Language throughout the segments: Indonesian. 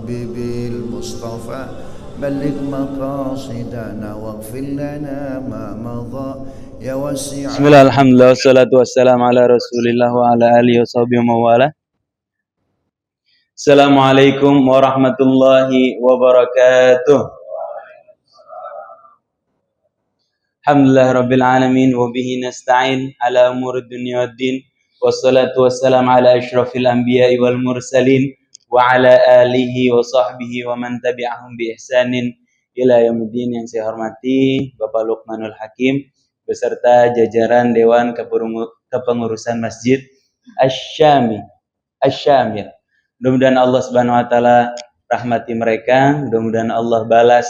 حبيبي المصطفى بلغ مقاصدنا واغفر لنا ما مضى يا وسيع. بسم الله الحمد لله والصلاة والسلام على رسول الله وعلى آله وصحبه ومن Assalamualaikum warahmatullahi wabarakatuh. Alhamdulillah rabbil alamin wa bihi nasta'in ala umuri dunya waddin wassalatu wassalamu ala asyrafil anbiya'i wal mursalin wa ala alihi wa sahbihi wa man tabi'ahum bi ihsanin ila yaumiddin. Yang saya hormati Bapak Luqmanul Hakim beserta jajaran Dewan Kepengurusan Masjid Asy-Syamil. Mudah-mudahan Allah Subhanahu wa taala rahmati mereka, mudah-mudahan Allah balas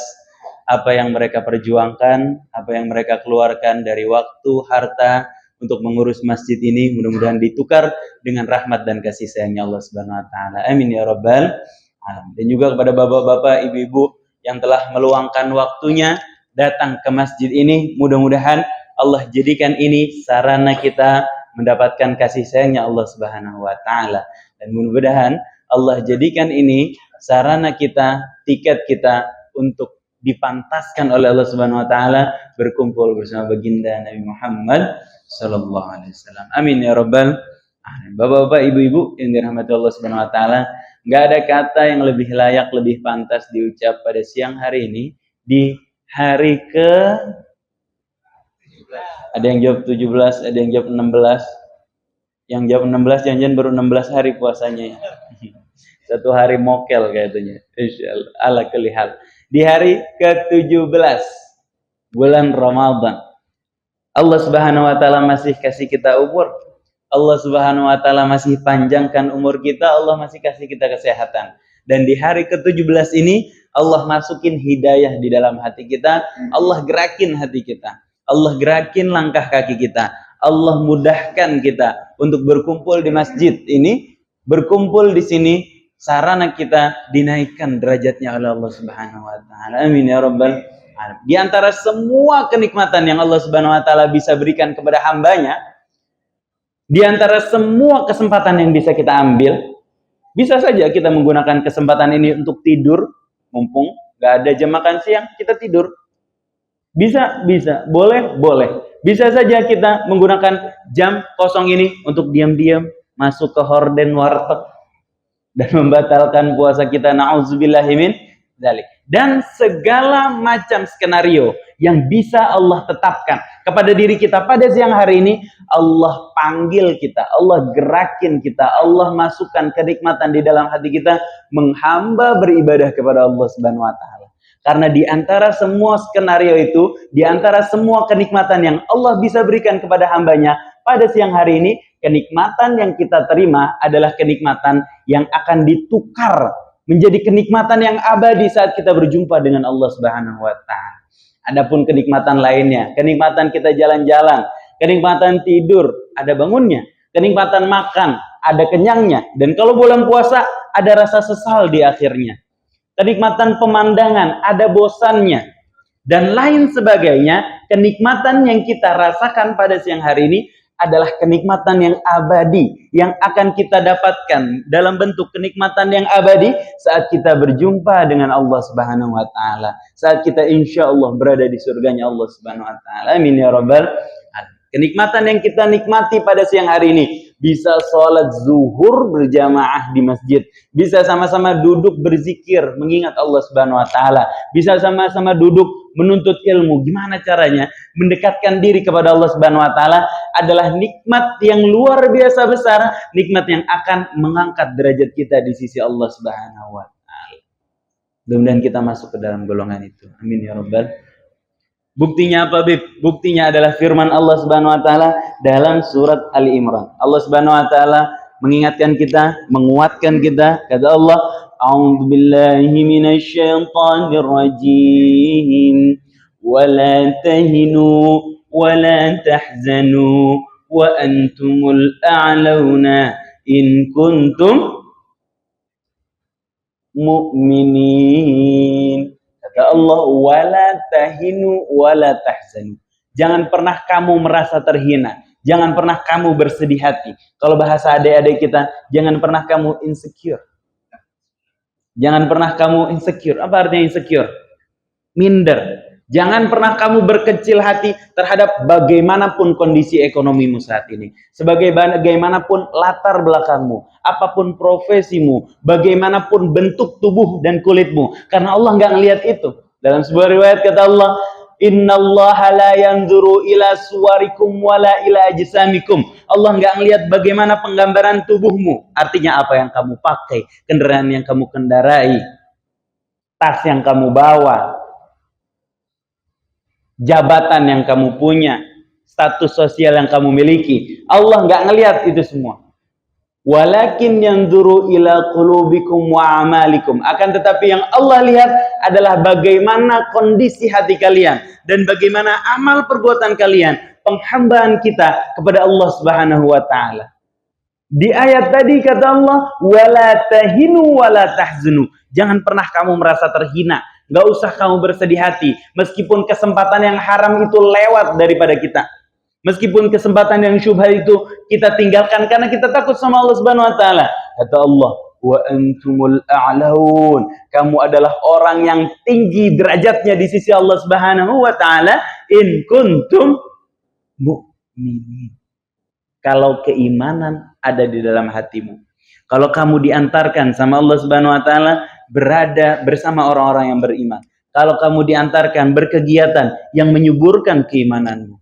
apa yang mereka perjuangkan, apa yang mereka keluarkan dari waktu, harta untuk mengurus masjid ini, mudah-mudahan ditukar dengan rahmat dan kasih sayangnya Allah Subhanahu wa taala. Amin ya rabbal alamin. Dan juga kepada bapak-bapak, ibu-ibu yang telah meluangkan waktunya datang ke masjid ini, mudah-mudahan Allah jadikan ini sarana kita mendapatkan kasih sayangnya Allah Subhanahu wa taala. Dan mudah-mudahan Allah jadikan ini sarana kita, tiket kita untuk dipantaskan oleh Allah Subhanahu wa taala berkumpul bersama baginda Nabi Muhammad sallallahu alaihi wasallam. Amin ya rabbal alamin. Bapak-bapak, ibu-ibu yang dirahmati Allah Subhanahu wa taala, enggak ada kata yang lebih layak, lebih pantas diucap pada siang hari ini di hari ada yang jawab 17, ada yang jawab 16. Yang jawab 16 janjian baru 16 hari puasanya. Satu hari mokel katanya. Insyaallah ala kulli hal. Di hari ke-17 bulan Ramadan. Allah Subhanahu wa taala masih kasih kita umur. Allah Subhanahu wa taala masih panjangkan umur kita, Allah masih kasih kita kesehatan. Dan di hari ke-17 ini Allah masukin hidayah di dalam hati kita, Allah gerakin hati kita. Allah gerakin langkah kaki kita. Allah mudahkan kita untuk berkumpul di masjid ini, berkumpul di sini, sarana kita dinaikkan derajatnya oleh Allah Subhanahu wa taala. Amin ya rabbal alamin. Di antara semua kenikmatan yang Allah Subhanahu wa taala bisa berikan kepada hambanya, di antara semua kesempatan yang bisa kita ambil, bisa saja kita menggunakan kesempatan ini untuk tidur, mumpung gak ada jam makan siang, kita tidur. Bisa, boleh. Bisa saja kita menggunakan jam kosong ini untuk diam-diam masuk ke horden warteg dan membatalkan puasa kita. Na'udzubillahi min dzalik. Dan segala macam skenario yang bisa Allah tetapkan kepada diri kita pada siang hari ini, Allah panggil kita, Allah gerakin kita, Allah masukkan kenikmatan di dalam hati kita menghamba beribadah kepada Allah Subhanahu wa taala. Karena di antara semua skenario itu, di antara semua kenikmatan yang Allah bisa berikan kepada hambanya pada siang hari ini, kenikmatan yang kita terima adalah kenikmatan yang akan ditukar menjadi kenikmatan yang abadi saat kita berjumpa dengan Allah Subhanahu wa taala. Adapun kenikmatan lainnya, kenikmatan kita jalan-jalan, kenikmatan tidur, ada bangunnya, kenikmatan makan, ada kenyangnya, dan kalau bulan puasa ada rasa sesal di akhirnya. Kenikmatan pemandangan, ada bosannya, dan lain sebagainya. Kenikmatan yang kita rasakan pada siang hari ini adalah kenikmatan yang abadi, yang akan kita dapatkan dalam bentuk kenikmatan yang abadi saat kita berjumpa dengan Allah Subhanahu wa taala, saat kita insya Allah berada di surganya Allah Subhanahu wa taala. Amin ya rabbal alamin. Kenikmatan yang kita nikmati pada siang hari ini, bisa sholat zuhur berjamaah di masjid, bisa sama-sama duduk berzikir mengingat Allah Subhanahu wa taala, bisa sama-sama duduk menuntut ilmu. Gimana caranya mendekatkan diri kepada Allah Subhanahu wa taala adalah nikmat yang luar biasa besar, nikmat yang akan mengangkat derajat kita di sisi Allah Subhanahu wa taala. Mudah-mudahan kita masuk ke dalam golongan itu. Amin ya rabbal. Buktinya apa, Bib? Buktinya adalah firman Allah Subhanahu wa taala dalam surat Ali Imran. Allah Subhanahu wa taala mengingatkan kita, menguatkan kita. Kata Allah, "A'udzu billahi minasyaitonir rajim. Wa la tahinu wa la tahzanu wa antumul a'launa in kuntum mu'minin." Kata Allah, wala tahinu wala tahzanu. Jangan pernah kamu merasa terhina, jangan pernah kamu bersedih hati. Kalau bahasa adik-adik kita, jangan pernah kamu insecure. Jangan pernah kamu insecure. Apa artinya insecure? Minder. Jangan pernah kamu berkecil hati terhadap bagaimanapun kondisi ekonomimu saat ini. Bagaimanapun latar belakangmu, apapun profesimu, bagaimanapun bentuk tubuh dan kulitmu. Karena Allah nggak ngelihat itu. Dalam sebuah riwayat kata Allah, Innallaha la yanzuru ila suwarikum wala ila ajsamikum. Allah nggak ngelihat bagaimana penggambaran tubuhmu. Artinya apa yang kamu pakai, kendaraan yang kamu kendarai, tas yang kamu bawa, jabatan yang kamu punya, status sosial yang kamu miliki. Allah nggak ngelihat itu semua. Walakin yanzuru ila qulubikum wa amalikum. Akan tetapi yang Allah lihat adalah bagaimana kondisi hati kalian dan bagaimana amal perbuatan kalian, penghambaan kita kepada Allah Subhanahu wa taala. Di ayat tadi kata Allah, wala tahinu wala tahzunu. Jangan pernah kamu merasa terhina. Gak usah kamu bersedih hati. Meskipun kesempatan yang haram itu lewat daripada kita. Meskipun kesempatan yang syubhat itu kita tinggalkan karena kita takut sama Allah Subhanahu wa taala. Kata Allah, wa antumul a'laun. Kamu adalah orang yang tinggi derajatnya di sisi Allah Subhanahu wa taala in kuntum mu'minin. Kalau keimanan ada di dalam hatimu. Kalau kamu diantarkan sama Allah Subhanahu wa taala berada bersama orang-orang yang beriman. Kalau kamu diantarkan berkegiatan yang menyuburkan keimananmu.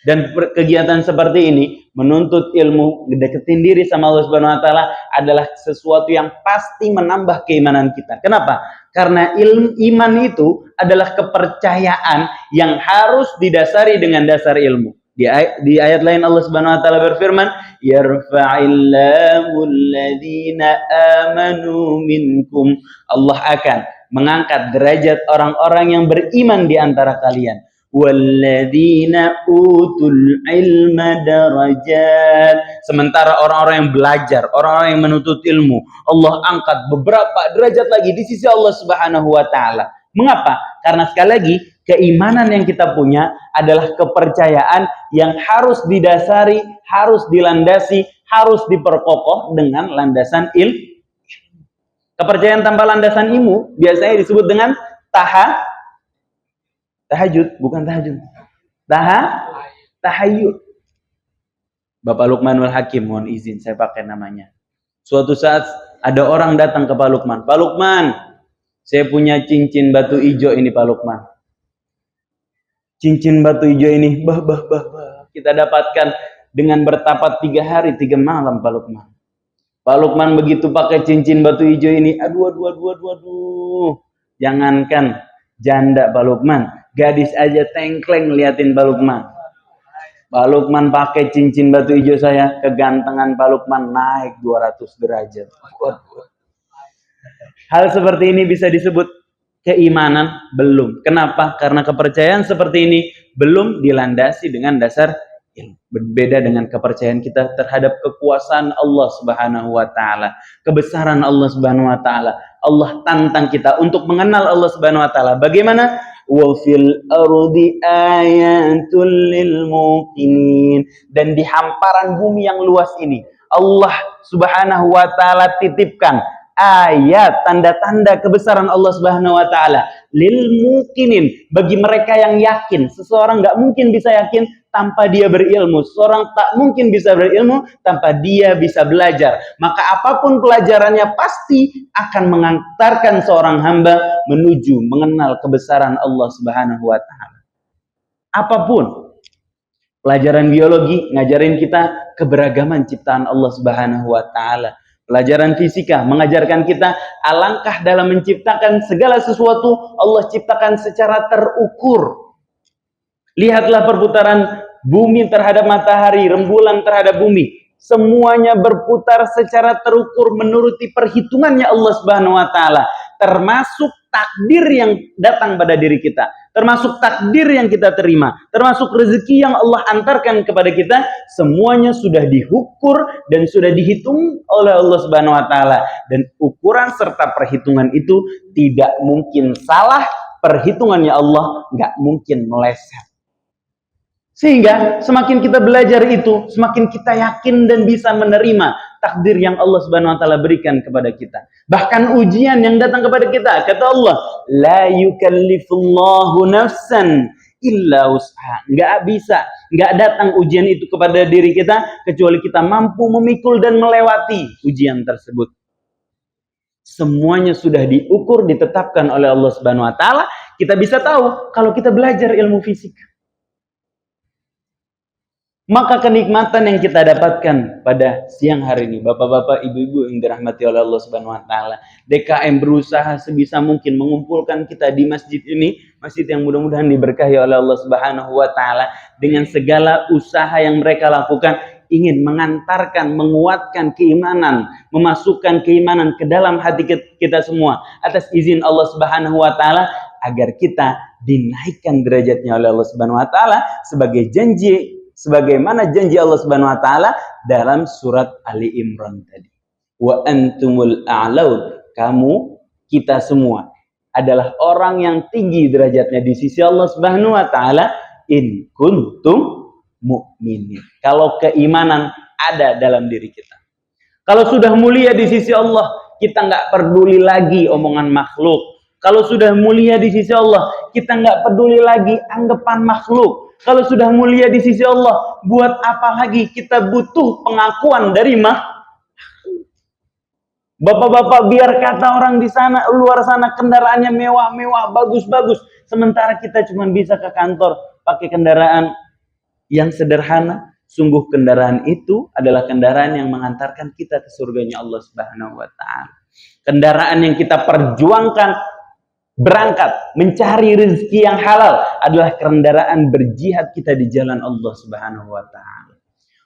Dan kegiatan seperti ini menuntut ilmu, deketin diri sama Allah Subhanahu wa taala adalah sesuatu yang pasti menambah keimanan kita. Kenapa? Karena iman itu adalah kepercayaan yang harus didasari dengan dasar ilmu. Di ayat lain Allah Subhanahu wa taala berfirman, yarfa'illahu alladhina amanu minkum. Allah akan mengangkat derajat orang-orang yang beriman di antara kalian. Walladzina utul ilma darajat. Sementara orang-orang yang belajar, orang-orang yang menuntut ilmu, Allah angkat beberapa derajat lagi di sisi Allah Subhanahu wa taala. Mengapa? Karena sekali lagi keimanan yang kita punya adalah kepercayaan yang harus didasari, harus dilandasi, harus diperkokoh dengan landasan ilmu. Kepercayaan tanpa landasan ilmu biasanya disebut dengan tahajud, bukan tahajud. Tahayud. Bapak Luqmanul Hakim, mohon izin saya pakai namanya. Suatu saat ada orang datang ke Pak Luqman. Pak Luqman, saya punya cincin batu hijau ini Pak Luqman. Cincin batu hijau ini, kita dapatkan dengan bertapat 3 hari 3 malam Pak Luqman. Pak Luqman begitu pakai cincin batu hijau ini, aduh. Jangankan janda Pak Luqman, gadis aja tengkleng liatin Pak Luqman. Pak Luqman pakai cincin batu hijau saya, kegantengan Pak Luqman naik 200 derajat. Hal seperti ini bisa disebut keimanan? Belum. Kenapa? Karena kepercayaan seperti ini belum dilandasi dengan dasar ilmu. Berbeda dengan kepercayaan kita terhadap kekuasaan Allah Subhanahu wa taala, kebesaran Allah Subhanahu wa taala. Allah tantang kita untuk mengenal Allah Subhanahu wa taala. Bagaimana? Wa fil ardi ayatul lil muqinin. Dan di hamparan bumi yang luas ini Allah Subhanahu wa taala titipkan ayat, tanda-tanda kebesaran Allah Subhanahu wa taala lil muqinin, bagi mereka yang yakin. Seseorang enggak mungkin bisa yakin tanpa dia berilmu. Seorang tak mungkin bisa berilmu tanpa dia bisa belajar. Maka apapun pelajarannya pasti akan mengantarkan seorang hamba menuju mengenal kebesaran Allah Subhanahu wa taala. Apapun. Pelajaran biologi ngajarin kita keberagaman ciptaan Allah Subhanahu wa taala. Pelajaran fisika mengajarkan kita alangkah dalam menciptakan segala sesuatu Allah ciptakan secara terukur. Lihatlah perputaran bumi terhadap matahari, rembulan terhadap bumi. Semuanya berputar secara terukur menuruti perhitungannya Allah Subhanahu wa taala, termasuk takdir yang datang pada diri kita, termasuk takdir yang kita terima, termasuk rezeki yang Allah antarkan kepada kita, semuanya sudah diukur dan sudah dihitung oleh Allah Subhanahu wa taala, dan ukuran serta perhitungan itu tidak mungkin salah, perhitungannya Allah nggak mungkin meleset. Sehingga semakin kita belajar itu, semakin kita yakin dan bisa menerima takdir yang Allah Subhanahu wa taala berikan kepada kita. Bahkan ujian yang datang kepada kita, kata Allah, la yukallifullahu nafsan illa wus'aha. Enggak datang ujian itu kepada diri kita kecuali kita mampu memikul dan melewati ujian tersebut. Semuanya sudah diukur, ditetapkan oleh Allah Subhanahu wa taala. Kita bisa tahu kalau kita belajar ilmu fisika. Maka kenikmatan yang kita dapatkan pada siang hari ini, bapak-bapak, ibu-ibu yang dirahmati oleh Allah Subhanahu wa taala, DKM berusaha sebisa mungkin mengumpulkan kita di masjid ini, masjid yang mudah-mudahan diberkahi oleh Allah Subhanahu wa taala, dengan segala usaha yang mereka lakukan, ingin mengantarkan, menguatkan keimanan, memasukkan keimanan ke dalam hati kita semua atas izin Allah Subhanahu wa taala, agar kita dinaikkan derajatnya oleh Allah Subhanahu wa taala sebagaimana janji Allah Subhanahu wa taala dalam surat Ali Imran tadi. Wa antumul a'laun, kamu, kita semua adalah orang yang tinggi derajatnya di sisi Allah Subhanahu wa taala in kuntum mu'minin. Kalau keimanan ada dalam diri kita. Kalau sudah mulia di sisi Allah, kita nggak peduli lagi omongan makhluk. Kalau sudah mulia di sisi Allah, kita nggak peduli lagi anggapan makhluk. Kalau sudah mulia di sisi Allah, buat apa lagi kita butuh pengakuan dari bapak-bapak, biar kata orang di sana, luar sana kendaraannya mewah-mewah, bagus-bagus, sementara kita cuma bisa ke kantor pakai kendaraan yang sederhana. Sungguh kendaraan itu adalah kendaraan yang mengantarkan kita ke surganya Allah Subhanahu wa taala. Kendaraan yang kita perjuangkan berangkat mencari rezeki yang halal adalah kendaraan berjihad kita di jalan Allah Subhanahu wa taala.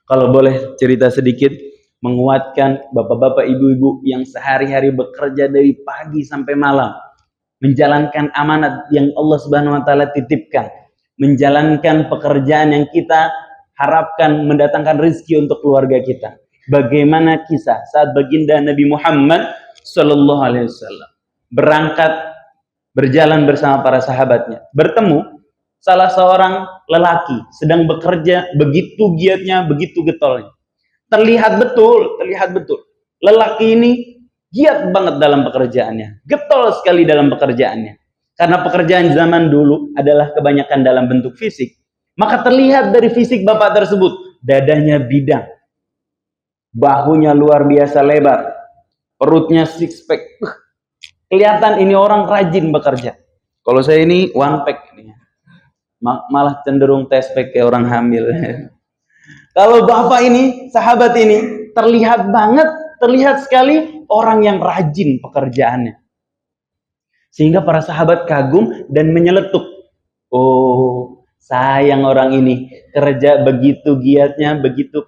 Kalau boleh cerita sedikit, menguatkan bapak-bapak, ibu-ibu yang sehari-hari bekerja dari pagi sampai malam, menjalankan amanat yang Allah Subhanahu wa taala titipkan, menjalankan pekerjaan yang kita harapkan mendatangkan rezeki untuk keluarga kita. Bagaimana kisah saat baginda Nabi Muhammad sallallahu alaihi wasallam berjalan bersama para sahabatnya, bertemu salah seorang lelaki sedang bekerja, begitu giatnya, begitu getolnya. Terlihat betul. Lelaki ini giat banget dalam pekerjaannya, getol sekali dalam pekerjaannya. Karena pekerjaan zaman dulu adalah kebanyakan dalam bentuk fisik, maka terlihat dari fisik bapak tersebut, dadanya bidang, bahunya luar biasa lebar, perutnya six pack. Kelihatan ini orang rajin bekerja. Kalau saya ini one pack, malah cenderung test pack kayak orang hamil. Kalau bapak ini, sahabat ini, terlihat sekali orang yang rajin pekerjaannya. Sehingga para sahabat kagum dan menyeletuk. Oh, sayang orang ini kerja begitu giatnya, begitu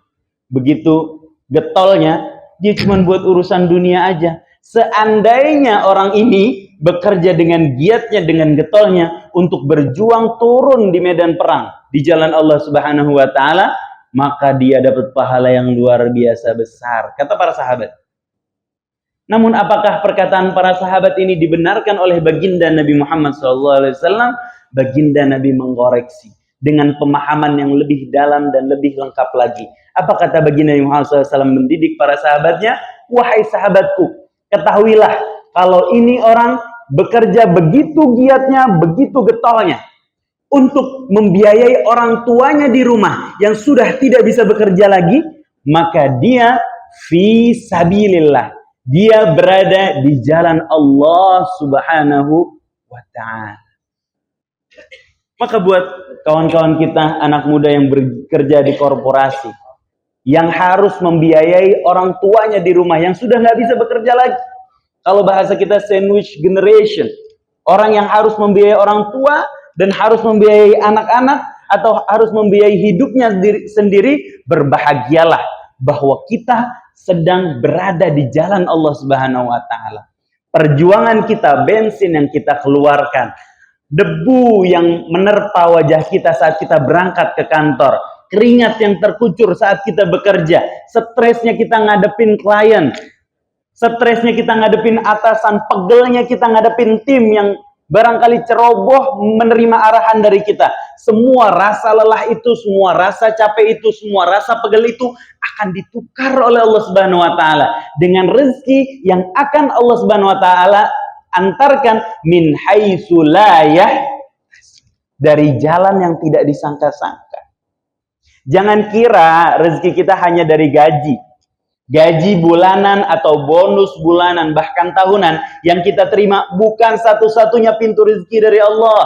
getolnya, dia cuma buat urusan dunia aja. Seandainya orang ini bekerja dengan giatnya, dengan getolnya untuk berjuang turun di medan perang di jalan Allah Subhanahu wa taala, maka dia dapat pahala yang luar biasa besar, kata para sahabat. Namun apakah perkataan para sahabat ini dibenarkan oleh baginda Nabi Muhammad SAW? Baginda Nabi mengkoreksi dengan pemahaman yang lebih dalam dan lebih lengkap lagi. Apa kata baginda Nabi Muhammad SAW mendidik para sahabatnya? Wahai sahabatku, ketahuilah kalau ini orang bekerja begitu giatnya, begitu getolnya untuk membiayai orang tuanya di rumah yang sudah tidak bisa bekerja lagi, maka dia fi sabilillah. Dia berada di jalan Allah Subhanahu wa ta'ala. Maka buat kawan-kawan kita, anak muda yang bekerja di korporasi, yang harus membiayai orang tuanya di rumah yang sudah nggak bisa bekerja lagi. Kalau bahasa kita sandwich generation, orang yang harus membiayai orang tua dan harus membiayai anak-anak atau harus membiayai hidupnya sendiri, berbahagialah bahwa kita sedang berada di jalan Allah Subhanahu wa taala. Perjuangan kita, bensin yang kita keluarkan, debu yang menerpa wajah kita saat kita berangkat ke kantor, keringat yang terkucur saat kita bekerja, stresnya kita ngadepin klien, stresnya kita ngadepin atasan, pegelnya kita ngadepin tim yang barangkali ceroboh menerima arahan dari kita. Semua rasa lelah itu, semua rasa capek itu, semua rasa pegel itu akan ditukar oleh Allah Subhanahu wa taala dengan rezeki yang akan Allah Subhanahu wa taala antarkan min haitsu la yahtasib, dari jalan yang tidak disangka-sangka. Jangan kira rezeki kita hanya dari gaji bulanan atau bonus bulanan bahkan tahunan yang kita terima bukan satu-satunya pintu rezeki dari Allah.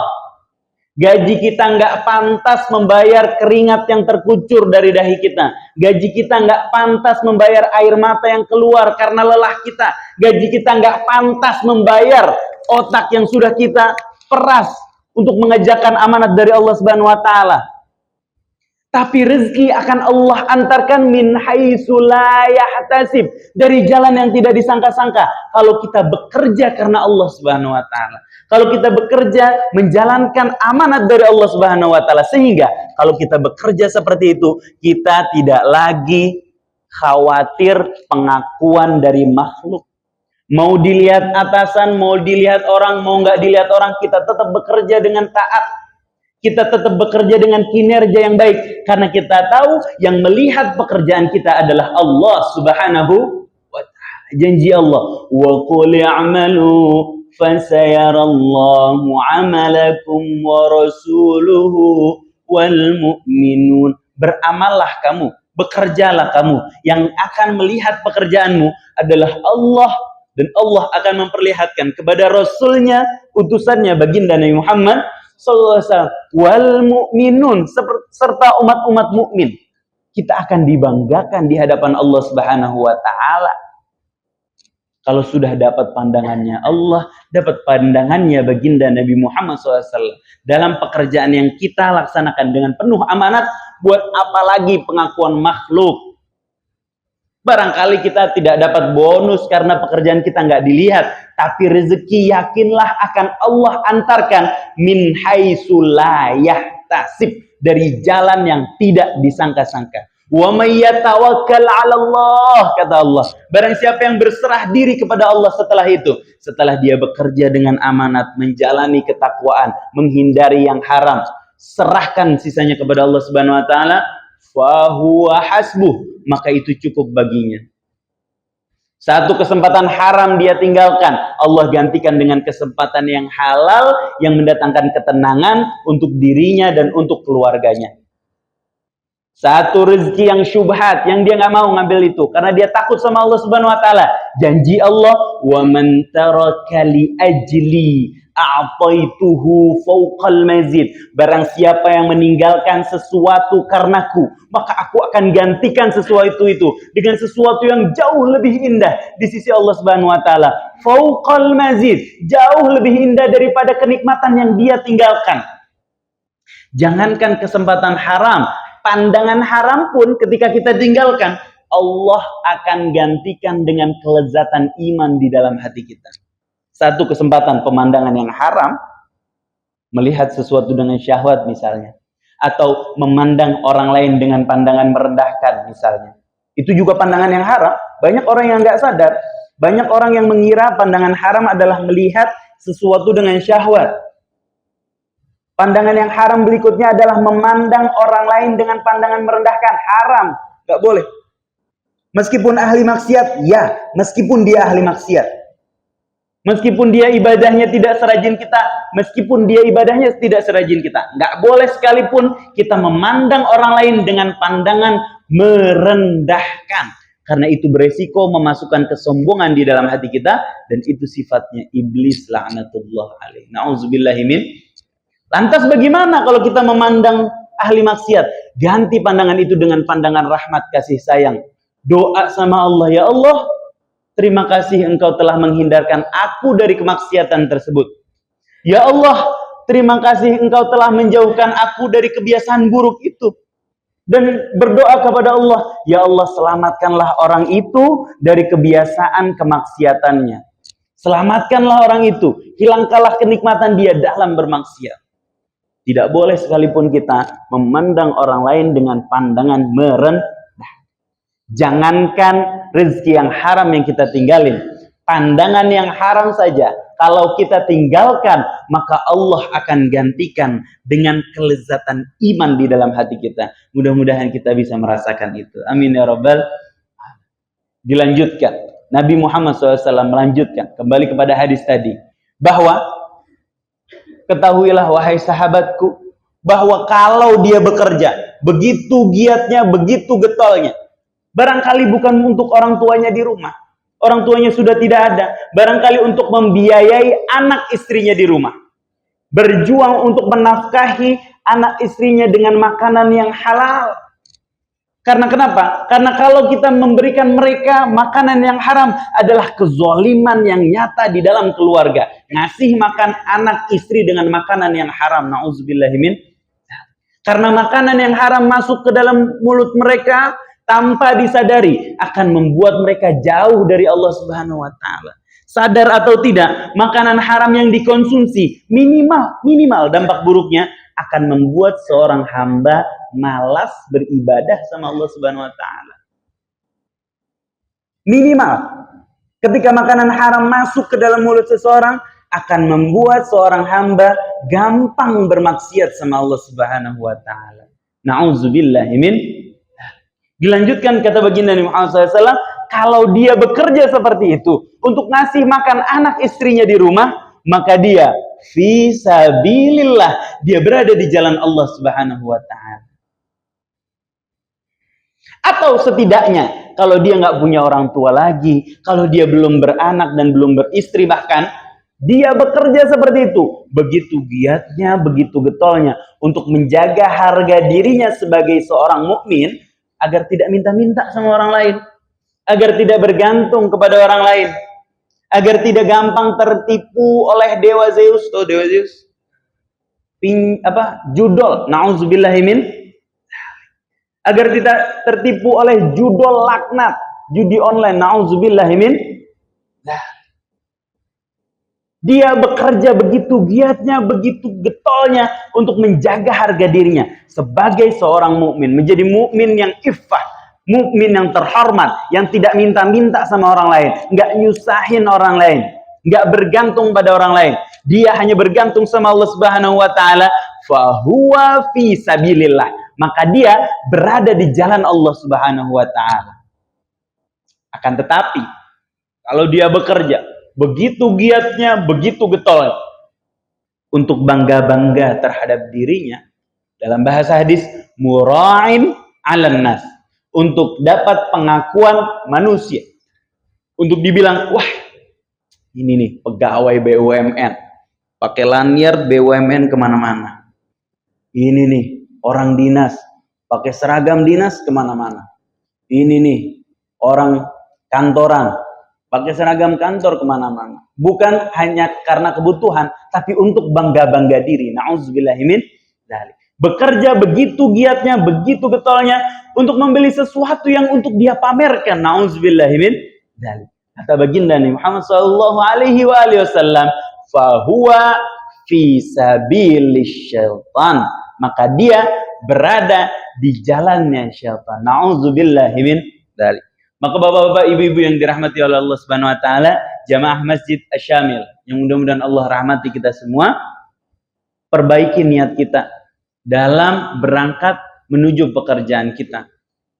Gaji kita nggak pantas membayar keringat yang terkucur dari dahi kita. Gaji kita nggak pantas membayar air mata yang keluar karena lelah kita. Gaji kita nggak pantas membayar otak yang sudah kita peras untuk mengerjakan amanat dari Allah Subhanahu wa taala. Tapi rezeki akan Allah antarkan min haitsu la yahtasib, dari jalan yang tidak disangka-sangka. Kalau kita bekerja karena Allah Subhanahu wa taala. Kalau kita bekerja menjalankan amanat dari Allah Subhanahu wa taala, sehingga kalau kita bekerja seperti itu, kita tidak lagi khawatir pengakuan dari makhluk. Mau dilihat atasan, mau dilihat orang, mau nggak dilihat orang, kita tetap bekerja dengan taat. Kita tetap bekerja dengan kinerja yang baik. Karena kita tahu yang melihat pekerjaan kita adalah Allah Subhanahu wa ta'ala. Janji Allah. Wa qul i'malu fasayarallahu 'amalakum wa rasuluhu wal mu'minun. Beramallah kamu, bekerjalah kamu. Yang akan melihat pekerjaanmu adalah Allah. Dan Allah akan memperlihatkan kepada Rasulnya, utusannya baginda Nabi Muhammad sallallahu alaihi wasallam, wal mu'minun, serta umat-umat mukmin. Kita akan dibanggakan di hadapan Allah Subhanahu wa taala. Kalau sudah dapat pandangannya Allah, dapat pandangannya baginda Nabi Muhammad SAW dalam pekerjaan yang kita laksanakan dengan penuh amanat, buat apalagi pengakuan makhluk. Barangkali kita tidak dapat bonus karena pekerjaan kita nggak dilihat, tapi rezeki yakinlah akan Allah antarkan min haitsu la yahtasib, dari jalan yang tidak disangka-sangka. Wa may yatawakkal 'ala Allah, kata Allah. Barang siapa yang berserah diri kepada Allah setelah itu, setelah dia bekerja dengan amanat, menjalani ketakwaan, menghindari yang haram, serahkan sisanya kepada Allah Subhanahu wa taala, fa huwa hasbuh, maka itu cukup baginya. Satu kesempatan haram dia tinggalkan, Allah gantikan dengan kesempatan yang halal yang mendatangkan ketenangan untuk dirinya dan untuk keluarganya. Satu rezeki yang syubhat yang dia nggak mau ngambil itu karena dia takut sama Allah Subhanahu wa taala. Janji Allah, wa man taraka li ajli a'taituhu fawqal mazid. Barang siapa yang meninggalkan sesuatu karenaku, maka aku akan gantikan sesuatu itu dengan sesuatu yang jauh lebih indah di sisi Allah Subhanahu wa taala. Fawqal mazid, jauh lebih indah daripada kenikmatan yang dia tinggalkan. Jangankan kesempatan haram, pandangan haram pun ketika kita tinggalkan, Allah akan gantikan dengan kelezatan iman di dalam hati kita. Satu kesempatan pemandangan yang haram, melihat sesuatu dengan syahwat misalnya, atau memandang orang lain dengan pandangan merendahkan misalnya, itu juga pandangan yang haram. Banyak orang yang nggak sadar, banyak orang yang mengira pandangan haram adalah melihat sesuatu dengan syahwat. Pandangan yang haram berikutnya adalah memandang orang lain dengan pandangan merendahkan. Haram, nggak boleh. Meskipun ahli maksiat, ya, meskipun dia ahli maksiat. Meskipun dia ibadahnya tidak serajin kita, meskipun dia ibadahnya tidak serajin kita, nggak boleh sekalipun kita memandang orang lain dengan pandangan merendahkan. Karena itu beresiko memasukkan kesombongan di dalam hati kita, dan itu sifatnya iblis laknatullah alaih. Na'udzubillahi min. Lantas bagaimana kalau kita memandang ahli maksiat? Ganti pandangan itu dengan pandangan rahmat kasih sayang. Doa sama Allah, ya Allah, terima kasih engkau telah menghindarkan aku dari kemaksiatan tersebut. Ya Allah, terima kasih engkau telah menjauhkan aku dari kebiasaan buruk itu. Dan berdoa kepada Allah, ya Allah, selamatkanlah orang itu dari kebiasaan kemaksiatannya. Selamatkanlah orang itu, hilangkanlah kenikmatan dia dalam bermaksiat. Tidak boleh sekalipun kita memandang orang lain dengan pandangan merendah. Jangankan rezeki yang haram yang kita tinggalin, pandangan yang haram saja Kalau kita tinggalkan, maka Allah akan gantikan dengan kelezatan iman di dalam hati kita. Mudah-mudahan kita bisa merasakan itu. Amin ya rabbal. Dilanjutkan. Nabi Muhammad SAW melanjutkan. Kembali kepada hadis tadi. Bahwa, ketahuilah wahai sahabatku, bahwa kalau dia bekerja, begitu giatnya, begitu getolnya. Barangkali bukan untuk orang tuanya di rumah. Orang tuanya sudah tidak ada. Barangkali untuk membiayai anak istrinya di rumah. Berjuang untuk menafkahi anak istrinya dengan makanan yang halal. Karena kenapa? Karena kalau kita memberikan mereka makanan yang haram adalah kezaliman yang nyata di dalam keluarga. Ngasih makan anak istri dengan makanan yang haram. Na'udzubillahimin. Karena makanan yang haram masuk ke dalam mulut mereka tanpa disadari akan membuat mereka jauh dari Allah Subhanahu wa taala. Sadar atau tidak, makanan haram yang dikonsumsi minimal dampak buruknya akan membuat seorang hamba malas beribadah sama Allah Subhanahu wa taala. Minimal. Ketika makanan haram masuk ke dalam mulut seseorang akan membuat seorang hamba gampang bermaksiat sama Allah Subhanahu wa taala. Na'udzubillahi min. Dilanjutkan kata baginda Nabi Muhammad SAW, kalau dia bekerja seperti itu untuk ngasih makan anak istrinya di rumah, maka dia fi sabilillah, dia berada di jalan Allah Subhanahu wa taala. Atau setidaknya kalau dia nggak punya orang tua lagi, kalau dia belum beranak dan belum beristri bahkan, dia bekerja seperti itu, begitu giatnya, begitu getolnya untuk menjaga harga dirinya sebagai seorang mukmin agar tidak minta-minta sama orang lain, agar tidak bergantung kepada orang lain, agar tidak gampang tertipu oleh dewa Zeus. Tuh dewa Zeus, judol, na'udzubillahimin, agar tidak tertipu oleh judol laknat, judi online, na'udzubillahimin. Dia bekerja begitu giatnya, begitu getolnya untuk menjaga harga dirinya sebagai seorang mukmin, menjadi mukmin yang iffah, mukmin yang terhormat, yang tidak minta-minta sama orang lain, nggak nyusahin orang lain, nggak bergantung pada orang lain. Dia hanya bergantung sama Allah Subhanahu wa taala, fahuwa fi sabilillah. Maka dia berada di jalan Allah Subhanahu wa taala. Akan tetapi, kalau dia bekerja begitu giatnya, begitu getol untuk bangga-bangga terhadap dirinya, dalam bahasa hadis mura'in 'alan nas, untuk dapat pengakuan manusia, untuk dibilang, wah ini nih pegawai BUMN, pakai lanyard BUMN kemana-mana, ini nih orang dinas, pakai seragam dinas kemana-mana, ini nih orang kantoran, pakai seragam kantor kemana-mana. Bukan hanya karena kebutuhan, tapi untuk bangga-bangga diri. Na'udzubillahimin dzalik. Bekerja begitu giatnya, begitu getolnya untuk membeli sesuatu yang untuk dia pamerkan. Na'udzubillahimin dzalik. Kata baginda Nabi Muhammad sallallahu alaihi wasallam, fahuwa fi sabilis syaitan. Maka dia berada di jalannya syaitan. Na'udzubillahimin dzalik. Maka bapak-bapak, ibu-ibu yang dirahmati oleh Allah Subhanahu wa taala, jamaah Masjid Asy-Syamil yang mudah-mudahan Allah rahmati kita semua, perbaiki niat kita dalam berangkat menuju pekerjaan kita.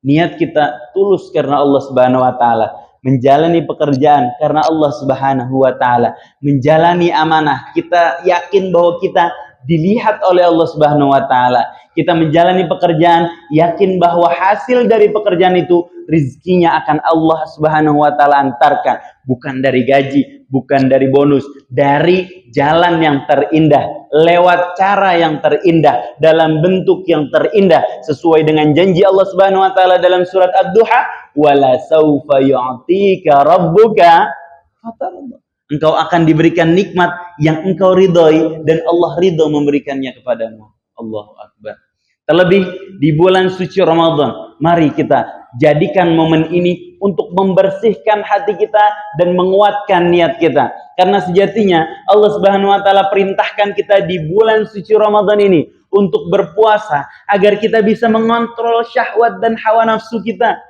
Niat kita tulus karena Allah Subhanahu wa taala, menjalani pekerjaan karena Allah Subhanahu wa taala, menjalani amanah. Kita yakin bahwa kita dilihat oleh Allah Subhanahu wa taala. Kita menjalani pekerjaan, yakin bahwa hasil dari pekerjaan itu rizkinya akan Allah Subhanahu wa taala antarkan, bukan dari gaji, bukan dari bonus, dari jalan yang terindah, lewat cara yang terindah, dalam bentuk yang terindah, sesuai dengan janji Allah Subhanahu wa taala dalam surat Ad-Duha, wala saufa yu'tika rabbuka fatarda. Engkau akan diberikan nikmat yang engkau ridhoi dan Allah ridho memberikannya kepadamu. Allahu Akbar. Terlebih di bulan suci Ramadan, mari kita jadikan momen ini untuk membersihkan hati kita dan menguatkan niat kita. Karena sejatinya Allah Subhanahu wa taala perintahkan kita di bulan suci Ramadan ini untuk berpuasa agar kita bisa mengontrol syahwat dan hawa nafsu kita.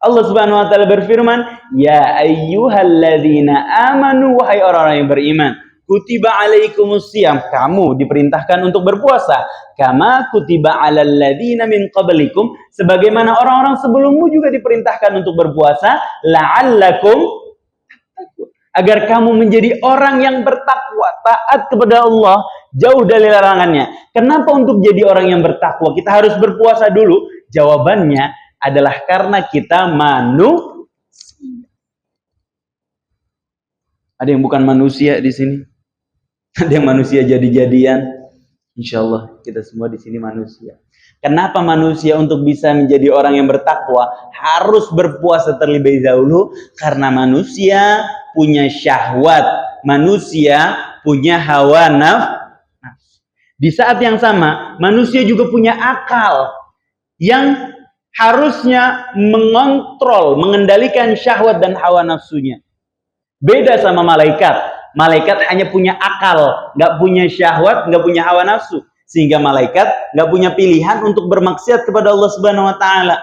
Allah Subhanahu wa taala berfirman, "Ya ayyuhalladzina amanu, wahai orang-orang yang beriman, kutiba alaikumusiyam, kamu diperintahkan untuk berpuasa, kama kutiba alal ladzina min qablikum, sebagaimana orang-orang sebelummu juga diperintahkan untuk berpuasa, la'allakum tattaqun, agar kamu menjadi orang yang bertakwa, taat kepada Allah, jauh dari larangannya." Kenapa untuk jadi orang yang bertakwa kita harus berpuasa dulu? Jawabannya adalah karena kita manusia. Ada yang bukan manusia di sini? Ada yang manusia jadi-jadian? Insya Allah kita semua di sini manusia. Kenapa manusia untuk bisa menjadi orang yang bertakwa harus berpuasa terlebih dahulu? Karena manusia punya syahwat, manusia punya hawa nafsu. Di saat yang sama, manusia juga punya akal yang harusnya mengontrol, mengendalikan syahwat dan hawa nafsunya. Beda sama malaikat. Malaikat hanya punya akal, nggak punya syahwat, nggak punya hawa nafsu. Sehingga malaikat nggak punya pilihan untuk bermaksiat kepada Allah Subhanahu wa taala.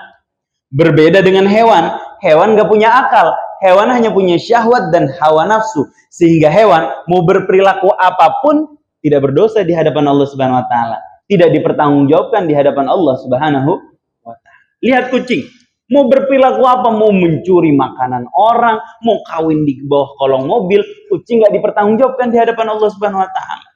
Berbeda dengan hewan. Hewan nggak punya akal. Hewan hanya punya syahwat dan hawa nafsu. Sehingga hewan mau berperilaku apapun tidak berdosa di hadapan Allah Subhanahu wa taala. Tidak dipertanggungjawabkan di hadapan Allah Subhanahu wa taala. Lihat kucing. Mau berperilaku apa? Mau mencuri makanan orang, mau kawin di bawah kolong mobil, kucing nggak dipertanggungjawabkan di hadapan Allah Subhanahu wa taala.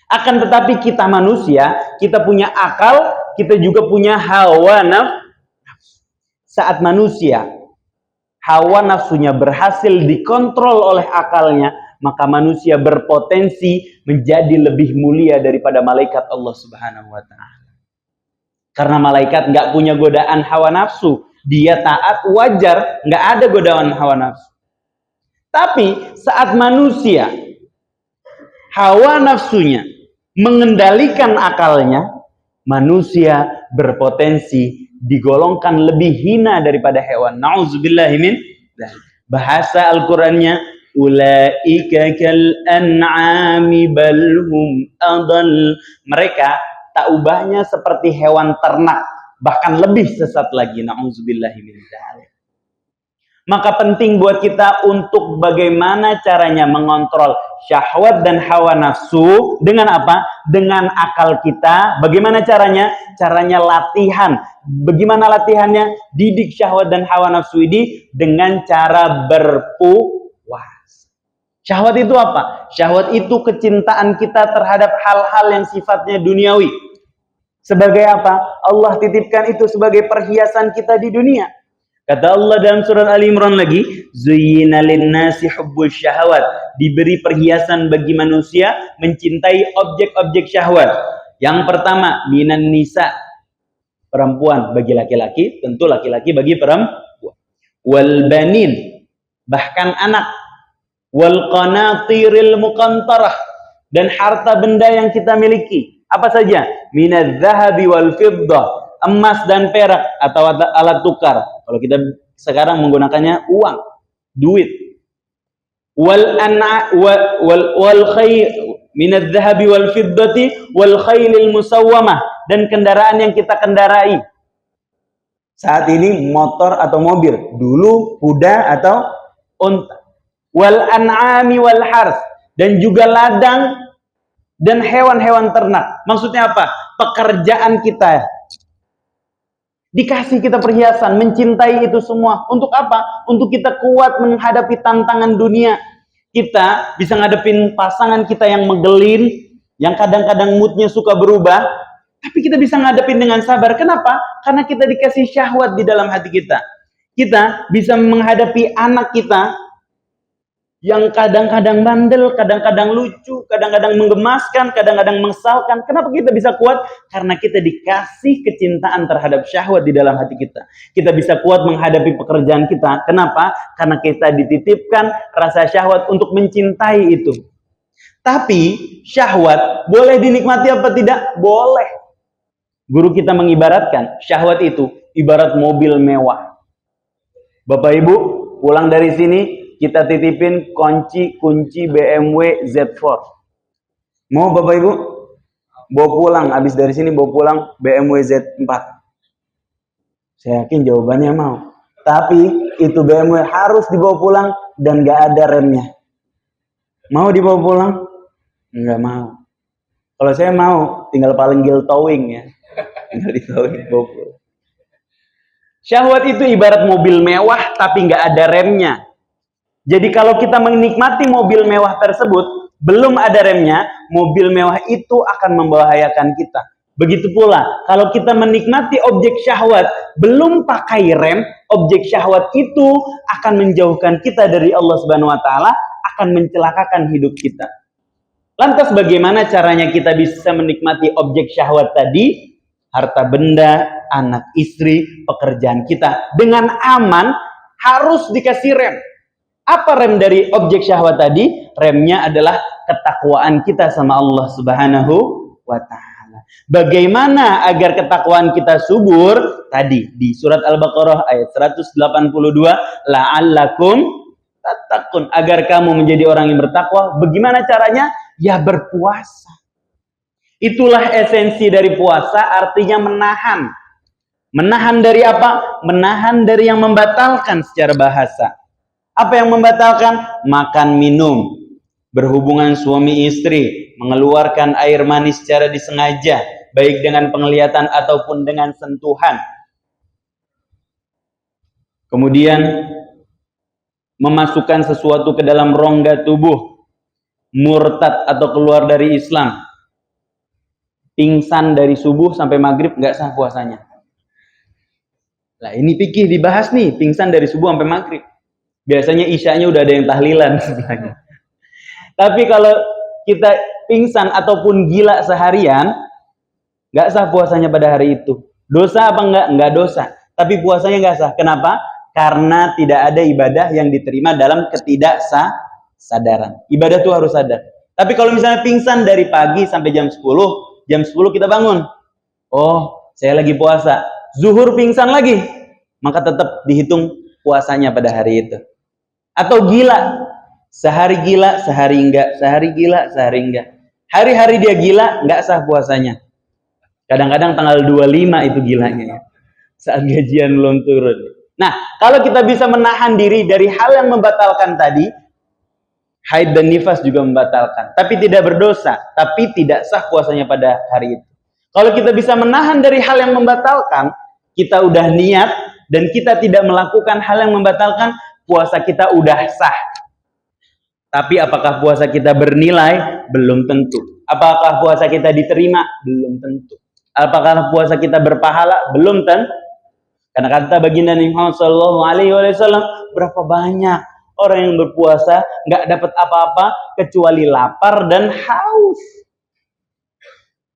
Akan tetapi kita manusia, kita punya akal, kita juga punya hawa nafsu. Saat manusia hawa nafsunya berhasil dikontrol oleh akalnya, maka manusia berpotensi menjadi lebih mulia daripada malaikat Allah Subhanahu wa taala. Karena malaikat nggak punya godaan hawa nafsu, dia taat wajar, nggak ada godaan hawa nafsu. Tapi saat manusia hawa nafsunya mengendalikan akalnya, manusia berpotensi digolongkan lebih hina daripada hewan. Nauzubillahi min dzalik. Bahasa Al-Qur'annya, ulaika kal an'ami bal hum adall. Mereka tak ubahnya seperti hewan ternak, bahkan lebih sesat lagi. Nauzubillahi min dzalik. Maka penting buat kita untuk bagaimana caranya mengontrol syahwat dan hawa nafsu. Dengan apa? Dengan akal kita. Bagaimana caranya? Caranya latihan. Bagaimana latihannya? Didik syahwat dan hawa nafsu ini dengan cara berpuasa. Syahwat itu apa? Syahwat itu kecintaan kita terhadap hal-hal yang sifatnya duniawi. Sebagai apa? Allah titipkan itu sebagai perhiasan kita di dunia. Kata Allah dalam surat Ali Imran lagi, zuyyina lin-nasi hubbus syahawat, diberi perhiasan bagi manusia mencintai objek-objek syahwat. Yang pertama, minan nisa, perempuan bagi laki-laki, tentu laki-laki bagi perempuan. Wal banin, bahkan anak. Wal qanatiril muqantarah, dan harta benda yang kita miliki. Apa saja? Minadz zahabi wal fiddah, emas dan perak atau alat tukar. Kalau kita sekarang menggunakannya uang, duit. Wal khayl minadz zahabi wal fiddati wal khaylil musawwamah, dan kendaraan yang kita kendarai. Saat ini motor atau mobil, dulu kuda atau unta. Wal an'ami wal hars, dan juga ladang dan hewan-hewan ternak. Maksudnya apa? Pekerjaan kita. Dikasih kita perhiasan, mencintai itu semua. Untuk apa? Untuk kita kuat menghadapi tantangan dunia. Kita bisa ngadepin pasangan kita yang megelin, yang kadang-kadang moodnya suka berubah, tapi kita bisa ngadepin dengan sabar. Kenapa? Karena kita dikasih syahwat di dalam hati kita. Kita bisa menghadapi anak kita yang kadang-kadang bandel, kadang-kadang lucu, kadang-kadang menggemaskan, kadang-kadang mengesalkan. Kenapa kita bisa kuat? Karena kita dikasih kecintaan terhadap syahwat di dalam hati kita. Kita bisa kuat menghadapi pekerjaan kita. Kenapa? Karena kita dititipkan rasa syahwat untuk mencintai itu. Tapi syahwat boleh dinikmati apa tidak? Boleh. Guru kita mengibaratkan syahwat itu ibarat mobil mewah. Bapak Ibu, pulang dari sini kita titipin kunci BMW Z4. Mau Bapak Ibu? Bawa pulang, habis dari sini bawa pulang BMW Z4. Saya yakin jawabannya mau. Tapi itu BMW harus dibawa pulang dan gak ada remnya. Mau dibawa pulang? Enggak mau. Kalau saya mau, tinggal panggil towing ya. Tinggal di towing, bawa pulang. Syahwat itu ibarat mobil mewah tapi nggak ada remnya. Jadi kalau kita menikmati mobil mewah tersebut, belum ada remnya, mobil mewah itu akan membahayakan kita. Begitu pula, kalau kita menikmati objek syahwat, belum pakai rem, objek syahwat itu akan menjauhkan kita dari Allah Subhanahu wa taala, akan mencelakakan hidup kita. Lantas bagaimana caranya kita bisa menikmati objek syahwat tadi? Harta benda, anak istri, pekerjaan kita dengan aman harus dikasih rem. Apa rem dari objek syahwat tadi? Remnya adalah ketakwaan kita sama Allah Subhanahu wa taala. Bagaimana agar ketakwaan kita subur? Tadi di surat Al-Baqarah ayat 182, la'allakum tattaqun, agar kamu menjadi orang yang bertakwa. Bagaimana caranya? Ya berpuasa. Itulah esensi dari puasa, artinya menahan. Menahan dari apa? Menahan dari yang membatalkan secara bahasa. Apa yang membatalkan? Makan, minum, berhubungan suami istri, mengeluarkan air manis secara disengaja, baik dengan penglihatan ataupun dengan sentuhan. Kemudian memasukkan sesuatu ke dalam rongga tubuh, murtad atau keluar dari Islam, pingsan dari subuh sampai maghrib nggak sah puasanya. Nah ini fikih dibahas nih, pingsan dari subuh sampai maghrib. Biasanya isyanya udah ada yang tahlilan sebenarnya. Tapi kalau kita pingsan ataupun gila seharian, nggak sah puasanya pada hari itu. Dosa apa enggak? Enggak dosa. Tapi puasanya nggak sah. Kenapa? Karena tidak ada ibadah yang diterima dalam ketidaksadaran. Ibadah tuh harus sadar. Tapi kalau misalnya pingsan dari pagi sampai jam 10 kita bangun. Oh, saya lagi puasa. Zuhur pingsan lagi. Maka tetap dihitung puasanya pada hari itu. Atau gila. Sehari gila, sehari enggak. Sehari gila, sehari enggak. Hari-hari dia gila, enggak sah puasanya. Kadang-kadang tanggal 25 itu gilanya ya. Saat gajian belum turun. Nah, kalau kita bisa menahan diri dari hal yang membatalkan tadi, haid dan nifas juga membatalkan. Tapi tidak berdosa, tapi tidak sah puasanya pada hari itu. Kalau kita bisa menahan dari hal yang membatalkan, kita udah niat, dan kita tidak melakukan hal yang membatalkan, puasa kita udah sah. Tapi apakah puasa kita bernilai? Belum tentu. Apakah puasa kita diterima? Belum tentu. Apakah puasa kita berpahala? Belum tentu. Karena kata baginda Nabi Muhammad SAW, berapa banyak orang yang berpuasa nggak dapat apa-apa kecuali lapar dan haus.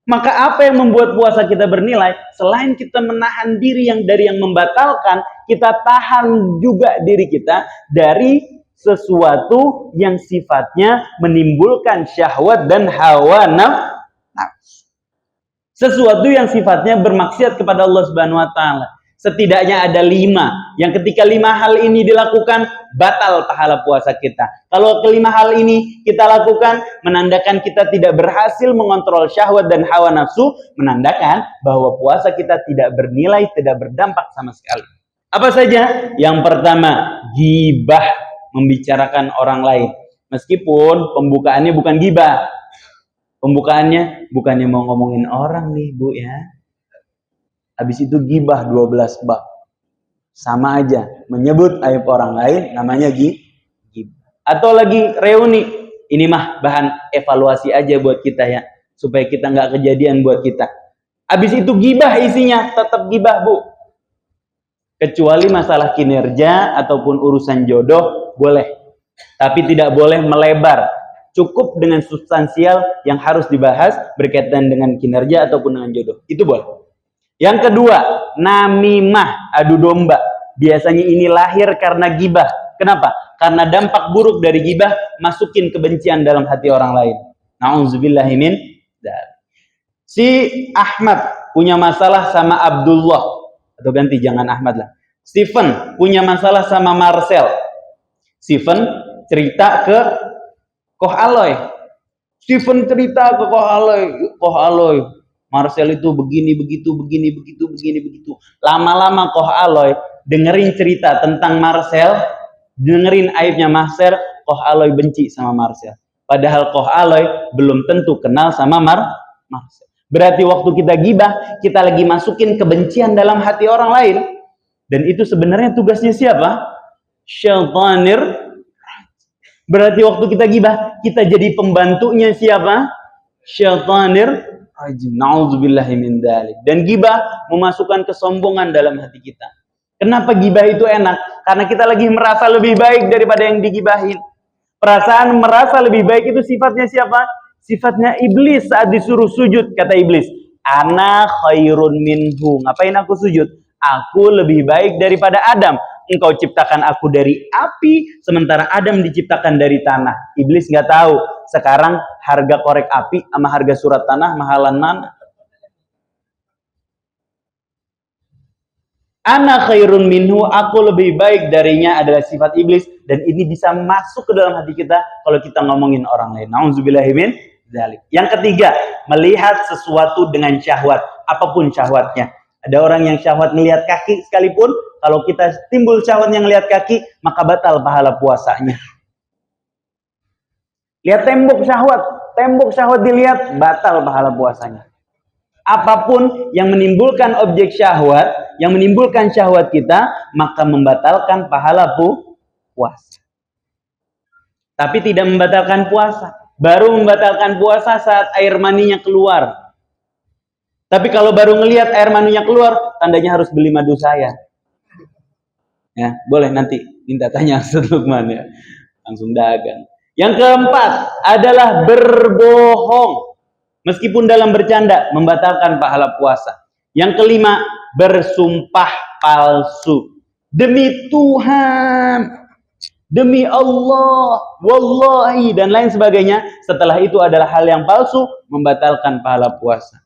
Maka apa yang membuat puasa kita bernilai? Selain kita menahan diri dari yang membatalkan, kita tahan juga diri kita dari sesuatu yang sifatnya menimbulkan syahwat dan hawa nafsu. Sesuatu yang sifatnya bermaksiat kepada Allah Subhanahu wa taala. Setidaknya ada 5. Yang ketika 5 hal ini dilakukan, batal pahala puasa kita. Kalau kelima hal ini kita lakukan, menandakan kita tidak berhasil mengontrol syahwat dan hawa nafsu, menandakan bahwa puasa kita tidak bernilai, tidak berdampak sama sekali. Apa saja? Yang pertama, ghibah, membicarakan orang lain. Meskipun pembukaannya bukan ghibah. Pembukaannya bukannya mau ngomongin orang nih, Bu ya. Habis itu ghibah 12 bab. Sama aja, menyebut aib orang lain namanya ghibah. Atau lagi reuni. Ini mah bahan evaluasi aja buat kita ya, supaya kita nggak kejadian buat kita. Habis itu ghibah isinya, tetap ghibah, Bu. Kecuali masalah kinerja ataupun urusan jodoh boleh. Tapi tidak boleh melebar. Cukup dengan substansial yang harus dibahas berkaitan dengan kinerja ataupun dengan jodoh. Itu boleh. Yang kedua, namimah, adu domba. Biasanya ini lahir karena ghibah. Kenapa? Karena dampak buruk dari ghibah masukin kebencian dalam hati orang lain. Na'udzubillahi min dzalik. Si Ahmad punya masalah sama Abdullah. Atau ganti, jangan Ahmad lah. Stephen punya masalah sama Marcel. Stephen cerita ke Koh Aloy. Stephen cerita ke Koh Aloy. Marcel itu begini begitu. Lama-lama Koh Aloy dengerin cerita tentang Marcel, dengerin aibnya Marcel, Koh Aloy benci sama Marcel. Padahal Koh Aloy belum tentu kenal sama Marcel. Berarti waktu kita gibah, kita lagi masukin kebencian dalam hati orang lain. Dan itu sebenarnya tugasnya siapa? Syaitanir. Berarti waktu kita gibah, kita jadi pembantunya siapa? Syaitanir rajim. Nauzubillahi min dzalik. Dan gibah memasukkan kesombongan dalam hati kita. Kenapa gibah itu enak? Karena kita lagi merasa lebih baik daripada yang digibahin. Perasaan merasa lebih baik itu sifatnya siapa? Sifatnya iblis saat disuruh sujud. Kata iblis, ana khairun minhu. Ngapain aku sujud? Aku lebih baik daripada Adam. Engkau ciptakan aku dari api, sementara Adam diciptakan dari tanah. Iblis nggak tahu. Sekarang harga korek api sama harga surat tanah mahalan mana? Ana khairun minhu, aku lebih baik darinya adalah sifat iblis, dan ini bisa masuk ke dalam hati kita kalau kita ngomongin orang lain. Nauzubillahi min dzalik. Yang ketiga, melihat sesuatu dengan syahwat, apapun syahwatnya. Ada orang yang syahwat melihat kaki sekalipun, kalau kita timbul syahwat yang melihat kaki, maka batal pahala puasanya. Lihat tembok syahwat dilihat, batal pahala puasanya. Apapun yang menimbulkan objek syahwat, yang menimbulkan syahwat kita, maka membatalkan pahala puasa. Tapi tidak membatalkan puasa. Baru membatalkan puasa saat air maninya keluar. Tapi kalau baru ngelihat air maninya keluar, tandanya harus beli madu saya. Ya, boleh nanti minta tanya Ustaz Lukman ya. Langsung dagang. Yang keempat adalah berbohong. Meskipun dalam bercanda, membatalkan pahala puasa. Yang kelima, bersumpah palsu. Demi Tuhan, demi Allah, wallahi, dan lain sebagainya. Setelah itu adalah hal yang palsu, membatalkan pahala puasa.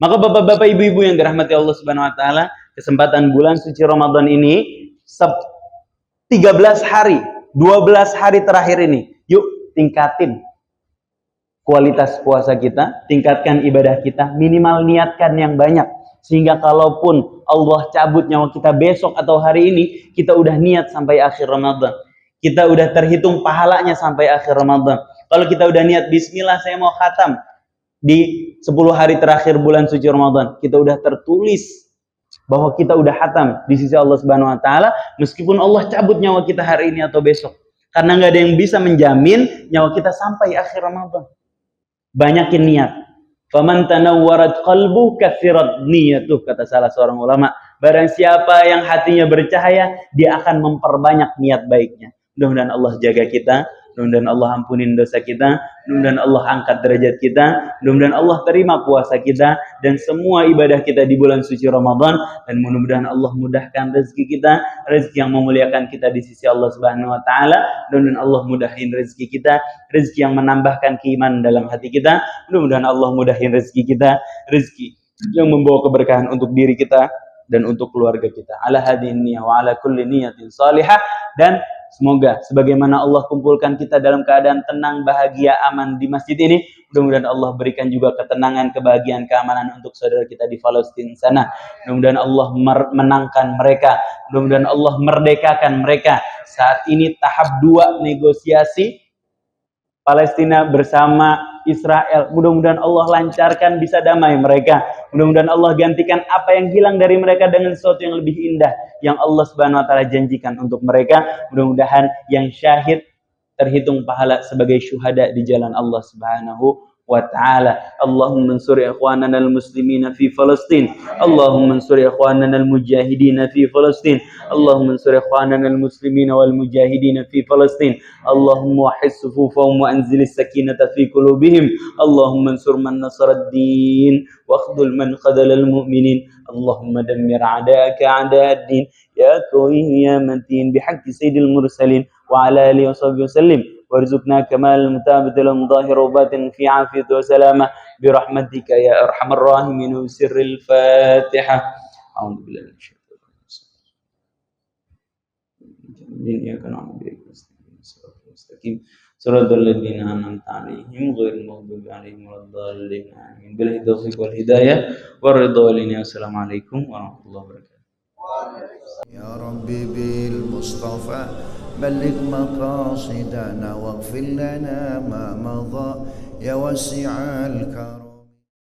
Maka bapak-bapak, ibu-ibu yang dirahmati Allah Subhanahu wa taala, kesempatan bulan suci Ramadan ini 13 hari, 12 hari terakhir ini, yuk tingkatin kualitas puasa kita, tingkatkan ibadah kita, minimal niatkan yang banyak. Sehingga kalaupun Allah cabut nyawa kita besok atau hari ini, kita udah niat sampai akhir Ramadan. Kita udah terhitung pahalanya sampai akhir Ramadan. Kalau kita udah niat, bismillah saya mau khatam di 10 hari terakhir bulan suci Ramadan, kita udah tertulis bahwa kita udah khatam di sisi Allah Subhanahu wa taala, meskipun Allah cabut nyawa kita hari ini atau besok. Karena nggak ada yang bisa menjamin nyawa kita sampai akhir Ramadan. Banyakin niat. Faman tanawwarat qalbu kathirat niyatuh, kata salah seorang ulama. Barang siapa yang hatinya bercahaya, dia akan memperbanyak niat baiknya. Mudah-mudahan Allah jaga kita, mudah-mudahan Allah ampunin dosa kita, mudah-mudahan Allah angkat derajat kita, mudah-mudahan Allah terima puasa kita dan semua ibadah kita di bulan suci Ramadan, dan mudah-mudahan Allah mudahkan rezeki kita, rezeki yang memuliakan kita di sisi Allah Subhanahu wa taala. Mudah-mudahan Allah mudahin rezeki kita, rezeki yang menambahkan keimanan dalam hati kita. Mudah-mudahan Allah mudahin rezeki kita, rezeki yang membawa keberkahan untuk diri kita dan untuk keluarga kita. Ala hadhihi niyyah wa ala kulli niyatin salihah. Dan semoga sebagaimana Allah kumpulkan kita dalam keadaan tenang, bahagia, aman di masjid ini, mudah-mudahan Allah berikan juga ketenangan, kebahagiaan, keamanan untuk saudara kita di Palestina sana. Mudah-mudahan Allah menangkan mereka, mudah-mudahan Allah merdekakan mereka. Saat ini tahap 2 negosiasi Palestina bersama Israel. Mudah-mudahan Allah lancarkan, bisa damai mereka. Mudah-mudahan Allah gantikan apa yang hilang dari mereka dengan sesuatu yang lebih indah yang Allah Subhanahu wa taala janjikan untuk mereka. Mudah-mudahan yang syahid terhitung pahala sebagai syuhada di jalan Allah Subhanahu wa ta'ala. Allahumma ansur ikhwanana al-muslimina fi Palestin. Allahumma ansur ikhwanana al-mujahidina fi Palestin. Allahumma ansur ikhwanana al-muslimina wal mujahidina fi Palestin. Allahumma wahhid sufufahum wa anzil as-sakinata fi qulubihim. Allahumma ansur man nasara ad-din wa akhdhul man khadhala al-mu'minin. Allahumma dammir a'da'aka a'da' ad-din ya qawiy ya matin bihaqqi sayyidil mursalin wa ala alihi wa sahbihi wasallim. وارزقنا كمال المتابعة المظاهر وباطن في عافية وسلامة برحمتك يا أرحم الراحمين وسر الفاتحة. أعوذ بالله من الشيطان الرجيم. إياك نعبد وإياك نستعين صراط المستقيم صراط الذين أنعمت عليهم غير المغضوب عليهم ولا الضالين آمين. بالله التوفيق والهداية والرضا والعناية. السلام عليكم ورحمة الله وبركاته. يا ربي بالمصطفى بلغ مقاصدنا واغفر لنا ما مضى يا واسع الكرم.